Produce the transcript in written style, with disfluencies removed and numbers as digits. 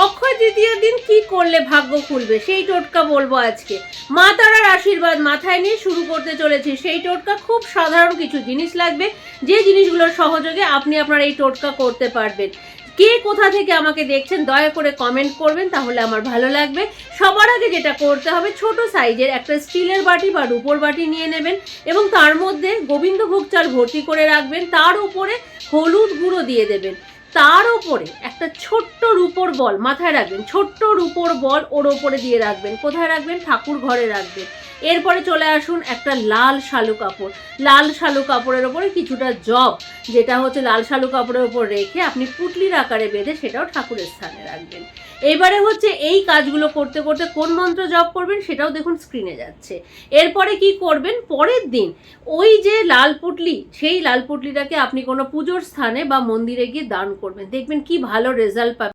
অক্ষয় তৃতীয়ার দিন কি করলে ভাগ্য খুলবে সেই টোটকা বলবো আজকে। মা তারার আশীর্বাদ মাথায় নিয়ে শুরু করতে চলেছি। সেই টোটকা খুব সাধারণ কিছু জিনিস লাগবে, যে জিনিসগুলোর সহযোগে আপনি আপনার এই টোটকা করতে পারবেন। কে কোথা থেকে আমাকে দেখছেন দয়া করে কমেন্ট করবেন, তাহলে আমার ভালো লাগবে। সবার আগে যেটা করতে হবে, ছোট সাইজের একটা স্টিলের বাটি বা রূপোর বাটি নিয়ে নেবেন এবং তার মধ্যে গোবিন্দভোগ চাল ভর্তি করে রাখবেন। তার উপরে হলুদ গুঁড়ো দিয়ে দেবেন। তার ওপরে একটা ছোট্ট রূপোর বল, মাথায় রাখবেন, ছোট্ট রূপোর বল ওর ওপরে দিয়ে রাখবেন। কোথায় রাখবেন? ঠাকুর ঘরে রাখবেন। এরপরে চলে আসুন একটা লাল শালু কাপড়। লাল শালু কাপড়ের ওপরে কিছুটা জব, যেটা হচ্ছে লাল শালু কাপড়ের ওপর রেখে আপনি পুটলির আকারে বেঁধে সেটাও ঠাকুরের স্থানে রাখবেন। এবারে হচ্ছে এই কাজগুলো করতে করতে কোন মন্ত্র জপ করবেন সেটাও দেখুন স্ক্রিনে যাচ্ছে। এরপরে কি করবেন, পরের দিন ওই যে লাল পুটলি, সেই লাল পুটলিটাকে আপনি কোনো পুজোর স্থানে বা মন্দিরে গিয়ে দান করবেন। দেখবেন কি ভালো রেজাল্ট পাবেন।